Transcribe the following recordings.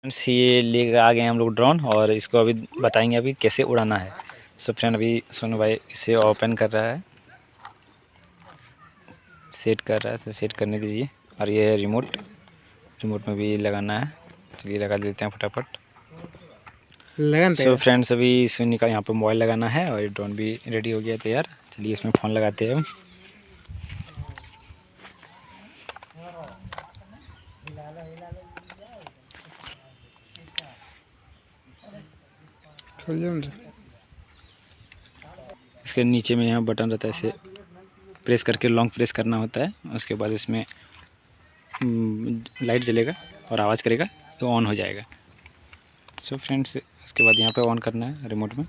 Friends ये लेकर आ गए हम लोग ड्रोन और इसको अभी बताएंगे अभी कैसे उड़ाना है। सो फ्रेंड अभी सोनू भाई इसे ओपन कर रहा है, सेट कर रहा है, तो सेट करने दीजिए। और ये है रिमोट में भी लगाना है, चलिए लगा देते हैं फटाफट। सो फ्रेंड्स अभी सोनी का यहाँ पर मोबाइल लगाना है और ड्रोन भी रेडी हो गया तैयार। चलिए इसमें फ़ोन लगाते हैं हम। इसके नीचे में यहाँ बटन रहता है, इसे प्रेस करके लॉन्ग प्रेस करना होता है। उसके बाद इसमें लाइट जलेगा और आवाज़ करेगा तो ऑन हो जाएगा। सो फ्रेंड्स उसके बाद यहाँ पे ऑन करना है रिमोट में।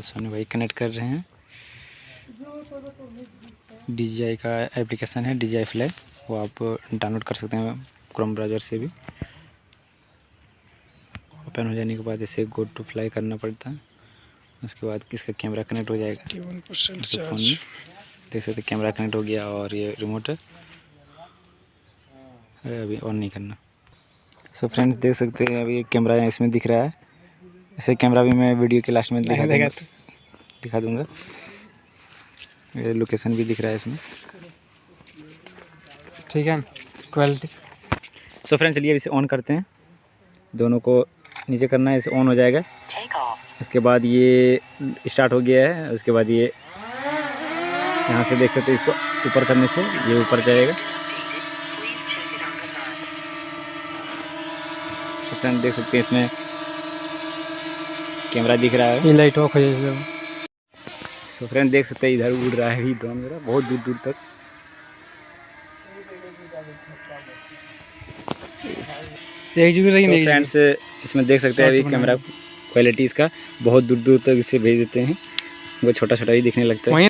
सोनू भाई कनेक्ट कर रहे हैं। DJI का एप्लीकेशन है DJI फ्लाई, वो आप डाउनलोड कर सकते हैं क्रोम ब्राउज़र से भी। ओपन हो जाने के बाद इसे गो टू फ्लाई करना पड़ता है। उसके बाद इसका कैमरा कनेक्ट हो जाएगा फ़ोन में। देख सकते कैमरा कनेक्ट हो गया और ये रिमोट है, अभी ऑन नहीं करना। सो फ्रेंड्स देख सकते हैं अभी कैमरा इसमें दिख रहा है। इसे कैमरा भी मैं वीडियो के लास्ट में दिखा दूँगा। ये लोकेशन भी दिख रहा है इसमें, ठीक है क्वालिटी। सो फ्रेंड्स चलिए इसे ऑन करते हैं। दोनों को नीचे करना है, इसे ऑन हो जाएगा। इसके बाद ये स्टार्ट हो गया है। उसके बाद ये यहाँ से देख सकते हैं, इसको ऊपर करने से ये ऊपर जाएगा। तो फ्रेंड देख सकते हैं इसमें कैमरा दिख रहा है, ये लाइट ऑफ हो जाएगा। तो फ्रेंड देख सकते हैं इधर उड़ रहा है ड्रोन मेरा बहुत दूर दूर तक। फ्रेंड्स इसमें देख सकते हैं अभी कैमरा क्वालिटी इसका बहुत दूर दूर तक इसे भेज देते हैं, वो छोटा छोटा ही दिखने लगता है।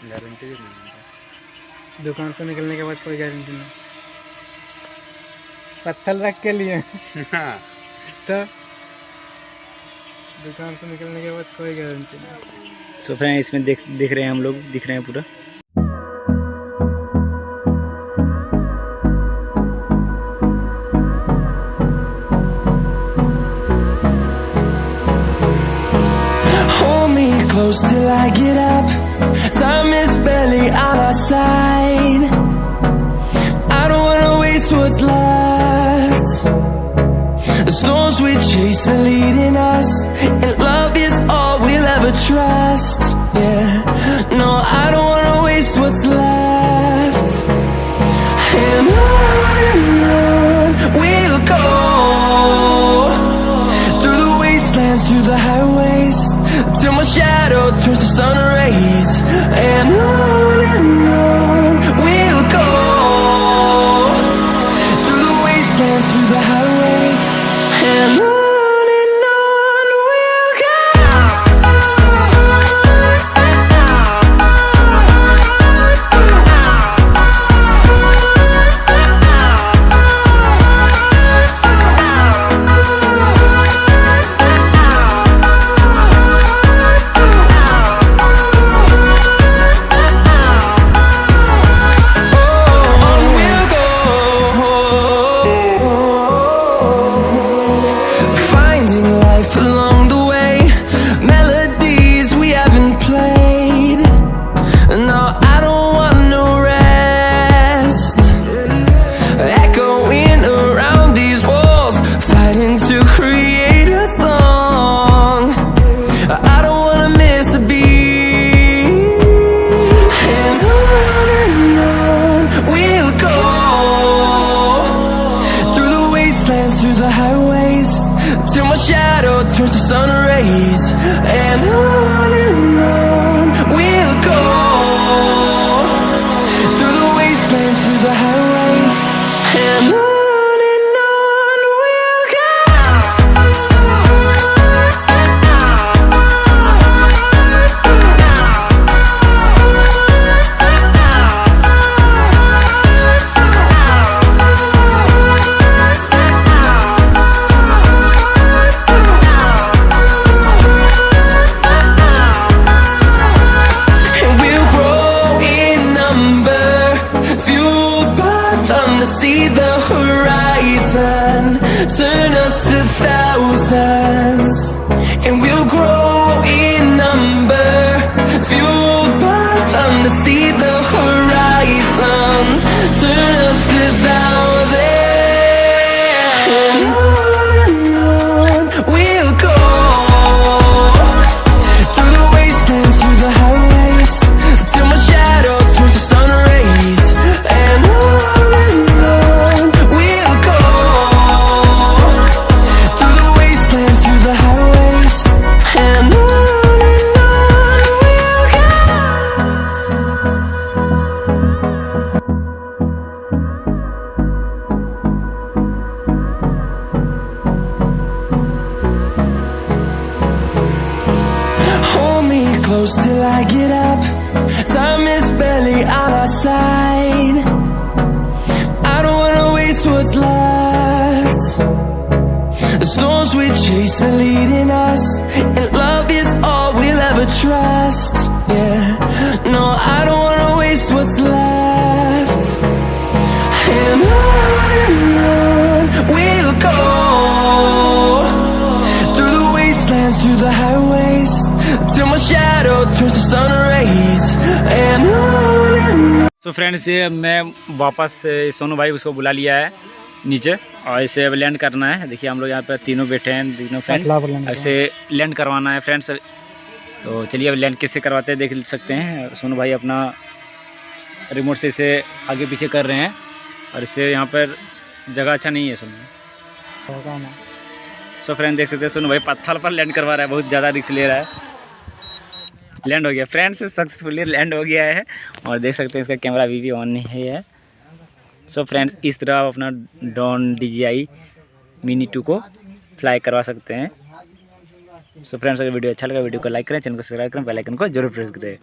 गारंटी भी नहीं, दुकान से निकलने के बाद कोई गारंटी नहीं। पत्थर रख के लिए तो दुकान से निकलने के बाद कोई गारंटी नहीं। सो फ्रेंड इसमें दिख रहे हैं हम लोग, दिख रहे हैं पूरा। Close till I get up. Time is barely on our side. I don't wanna waste what's left. The storms we chase are leading us, and love is all we'll ever trust. Yeah, no, I don't wanna waste what's left. And on we'll go, through the wastelands, through the highways, till my shadow turns to sun rays. And on we'll go, through the wastelands, through the highways. And on we'll go. Through the highways, till my shadow turns to sun rays. And on we'll go, through the wastelands, through the highways. And on we'll go. turn us to thousands, and we'll grow in number, fueled by them to see the horizon, turn us to thousands, and on we'll go, through the wastelands, through the highways, till my shadow turns to sun rays, and on we'll go, through the wastelands, through the highways, and on we'll go. Hold me close till I get up. Time is barely on our side. I don't wanna waste what's left. The storms we chase are leading us, and love is all we'll ever trust. Yeah, no, I don't wanna waste what's left. And on we'll go, through the wastelands, through the highways, till my shadow turns to sun rays, and on. तो friends ये मैं वापस सोनू भाई उसको बुला लिया है नीचे, और इसे अब लैंड करना है। देखिए हम लोग यहाँ पर तीनों बैठे हैं, तीनों फ्रेंड, इसे लैंड करवाना है फ्रेंड्स। तो चलिए अब लैंड कैसे करवाते हैं देख सकते हैं। सोनू भाई अपना रिमोट से इसे आगे पीछे कर रहे हैं, और इससे यहाँ पर जगह अच्छा नहीं है सोनू। सो फ्रेंड देख सकते हैं सोनू भाई पत्थर पर लैंड करवा रहा है, बहुत ज़्यादा रिस्क ले रहा है। लैंड हो गया फ्रेंड्स, सक्सेसफुली लैंड हो गया है, और देख सकते हैं इसका कैमरा अभी भी ऑन नहीं है। सो फ्रेंड्स इस तरह आप अपना ड्रोन DJI मिनी 2 को फ्लाई करवा सकते हैं। सो फ्रेंड्स अगर वीडियो अच्छा लगा वीडियो को लाइक करें, चैनल को सब्सक्राइब करें, बेल आइकन को जरूर प्रेस करें।